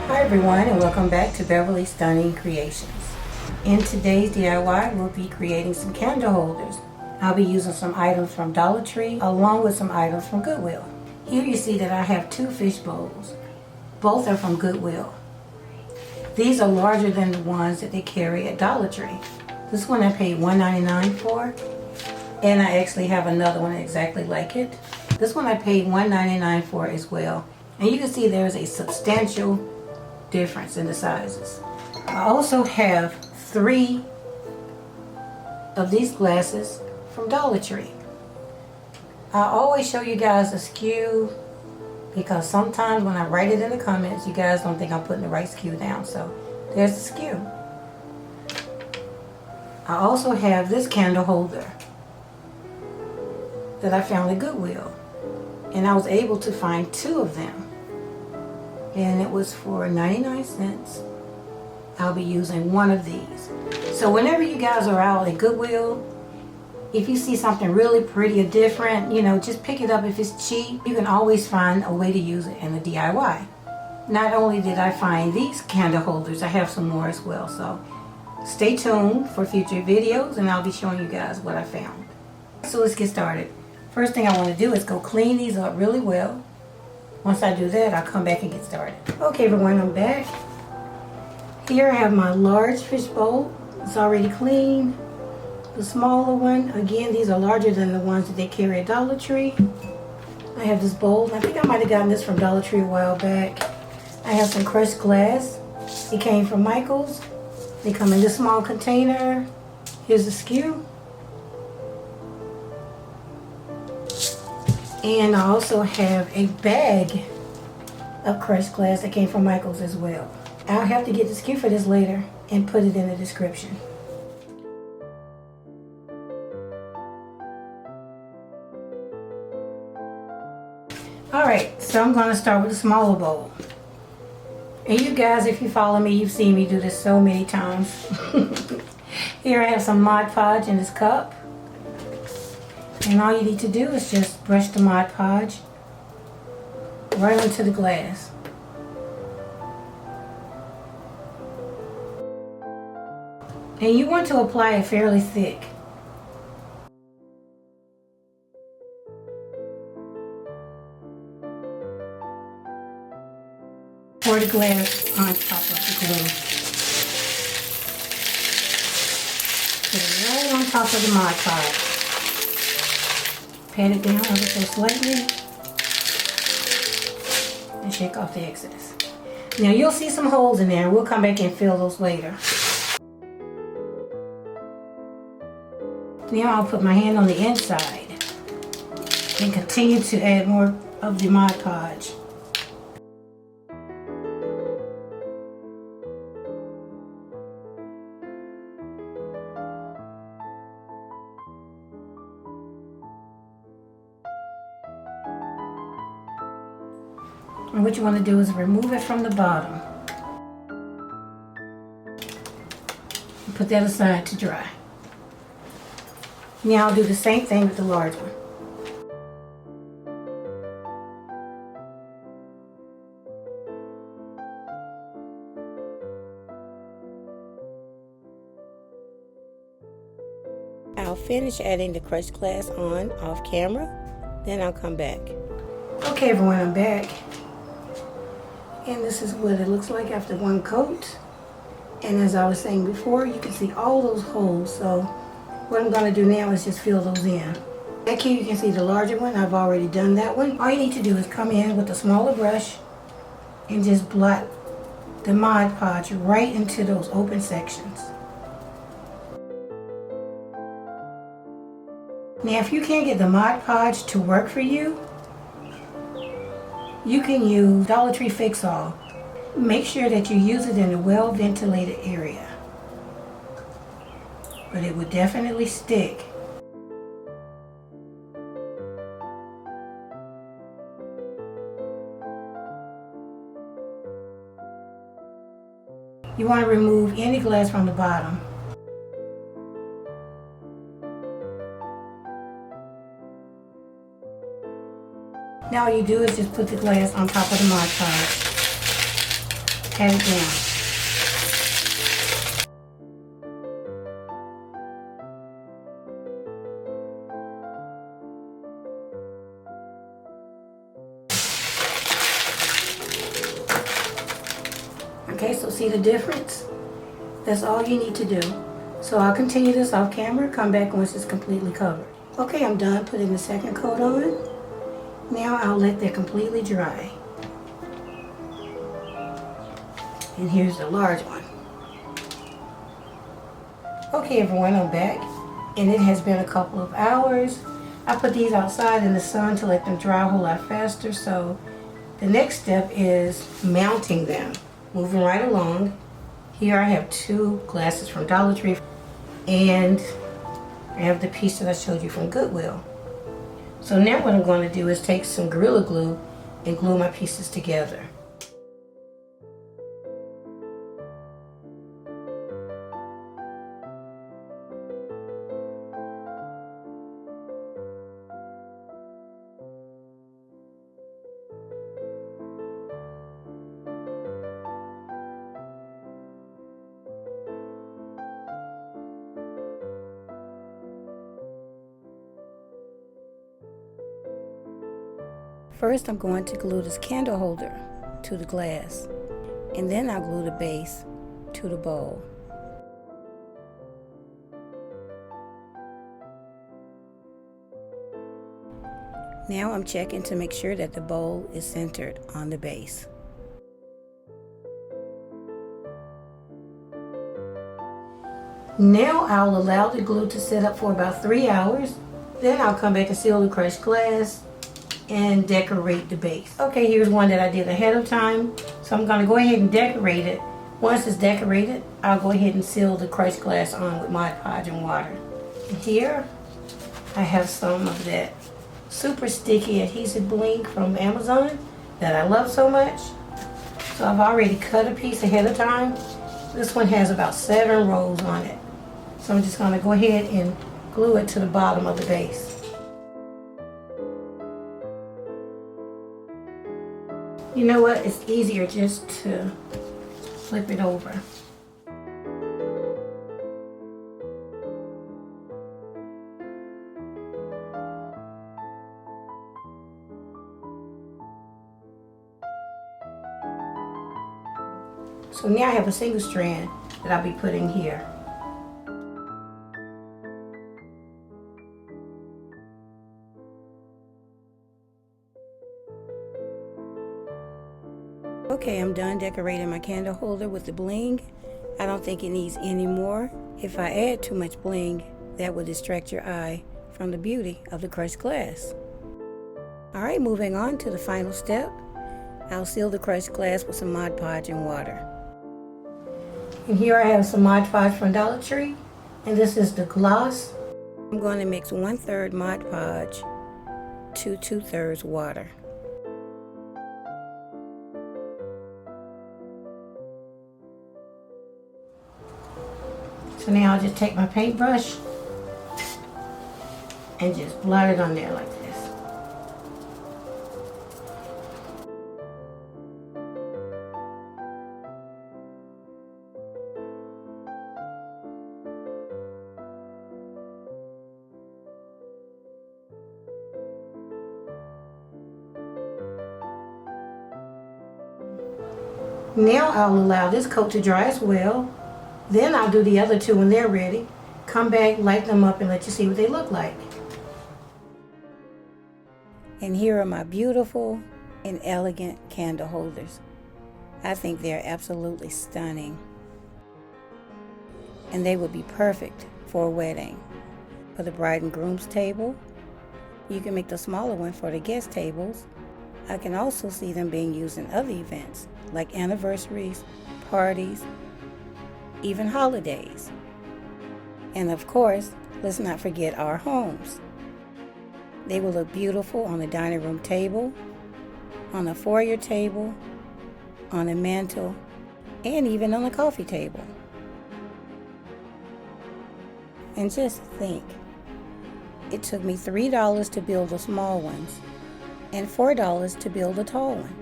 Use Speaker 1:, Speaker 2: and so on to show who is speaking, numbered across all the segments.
Speaker 1: Hi everyone, and welcome back to Beverly Stunning Creations. In today's DIY, we'll be creating some candle holders. I'll be using some items from Dollar Tree along with some items from Goodwill. Here you see that I have two fish bowls. Both are from Goodwill. These are larger than the ones that they carry at Dollar Tree. This one I paid $1.99 for, and I actually have another one exactly like it. This one I paid $1.99 for as well, and you can see there's a substantial difference in the sizes. I also have 3 of these glasses from Dollar Tree. I always show you guys a SKU because sometimes when I write it in the comments, you guys don't think I'm putting the right SKU down. So there's the SKU. I also have this candle holder that I found at Goodwill, and I was able to find 2 of them, and it was for 99 cents. I'll be using one of these. So whenever you guys are out at Goodwill, if you see something really pretty or different, you know, just pick it up. If it's cheap, you can always find a way to use it in the DIY. Not only did I find these candle holders, I have some more as well. So stay tuned for future videos, and I'll be showing you guys what I found. So let's get started. First thing I want to do is go clean these up really well. Once I do that, I'll come back and get started. Okay everyone, I'm back. Here I have my large fish bowl. It's already clean. The smaller one, again, these are larger than the ones that they carry at Dollar Tree. I have this bowl. I think I might have gotten this from Dollar Tree a while back. I have some crushed glass. It came from Michael's. They come in this small container. Here's the SKU. And I also have a bag of crushed glass that came from Michael's as well. I'll have to get the SKU for this later and put it in the description. Alright, so I'm going to start with a smaller bowl. And you guys, if you follow me, you've seen me do this so many times. Here I have some Mod Podge in this cup. And all you need to do is just brush the Mod Podge right onto the glass. And you want to apply it fairly thick. Pour the glass on top of the glue. Put it right on top of the Mod Podge. Pat it down ever so slightly and shake off the excess. Now you'll see some holes in there. We'll come back and fill those later. Now I'll put my hand on the inside and continue to add more of the Mod Podge. And what you want to do is remove it from the bottom. And put that aside to dry. Now I'll do the same thing with the large one. I'll finish adding the crushed glass on off camera, then I'll come back. Okay everyone, I'm back. And this is what it looks like after one coat. And as I was saying before, you can see all those holes. So what I'm going to do now is just fill those in. Back here you can see the larger one. I've already done that one. All you need to do is come in with a smaller brush and just blot the Mod Podge right into those open sections. Now if you can't get the Mod Podge to work for you, you can use Dollar Tree Fix-All. Make sure that you use it in a well-ventilated area. But it would definitely stick. You want to remove any glass from the bottom. Now all you do is just put the glass on top of the Mod Podge. Pat it down. Okay, so see the difference? That's all you need to do. So I'll continue this off camera, come back once it's completely covered. Okay, I'm done putting the second coat on. Now I'll let that completely dry. And here's the large one. Okay everyone, I'm back. And it has been a couple of hours. I put these outside in the sun to let them dry a whole lot faster. So the next step is mounting them. Moving right along. Here I have 2 glasses from Dollar Tree. And I have the piece that I showed you from Goodwill. So now what I'm going to do is take some Gorilla Glue and glue my pieces together. First, I'm going to glue this candle holder to the glass, and then I'll glue the base to the bowl. Now I'm checking to make sure that the bowl is centered on the base. Now I'll allow the glue to set up for about 3 hours. Then I'll come back and seal the crushed glass and decorate the base. Okay, here's one that I did ahead of time. So I'm gonna go ahead and decorate it. Once it's decorated, I'll go ahead and seal the crushed glass on with Mod Podge and water. And here, I have some of that super sticky adhesive bling from Amazon that I love so much. So I've already cut a piece ahead of time. This one has about 7 rolls on it. So I'm just gonna go ahead and glue it to the bottom of the base. You know what? It's easier just to flip it over. So now I have a single strand that I'll be putting here. Okay, I'm done decorating my candle holder with the bling. I don't think it needs any more. If I add too much bling, that will distract your eye from the beauty of the crushed glass. Alright, moving on to the final step. I'll seal the crushed glass with some Mod Podge and water. And here I have some Mod Podge from Dollar Tree, and this is the gloss. I'm going to mix 1/3 Mod Podge to 2/3 water. So now I'll just take my paintbrush and just blot it on there like this. Now I'll allow this coat to dry as well. Then I'll do the other 2 when they're ready. Come back, light them up, and let you see what they look like. And here are my beautiful and elegant candle holders. I think they're absolutely stunning. And they would be perfect for a wedding. For the bride and groom's table. You can make the smaller one for the guest tables. I can also see them being used in other events, like anniversaries, parties, even holidays. And of course, let's not forget our homes. They will look beautiful on the dining room table, on the foyer table, on the mantle, and even on the coffee table. And just think, it took me $3 to build the small ones, and $4 to build a tall one.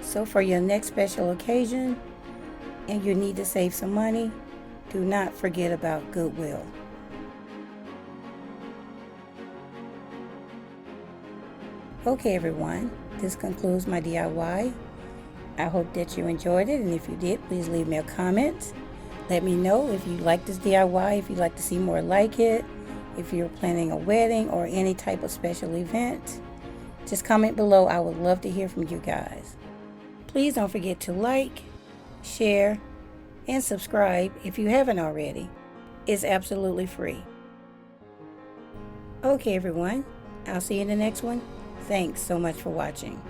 Speaker 1: So for your next special occasion and you need to save some money, do not forget about Goodwill. Okay everyone, this concludes my DIY. I hope that you enjoyed it, and if you did, please leave me a comment. Let me know if you like this DIY, if you'd like to see more like it, if you're planning a wedding or any type of special event. Just comment below. I would love to hear from you guys. Please don't forget to like, share, and subscribe if you haven't already. It's absolutely free. Okay everyone, I'll see you in the next one. Thanks so much for watching.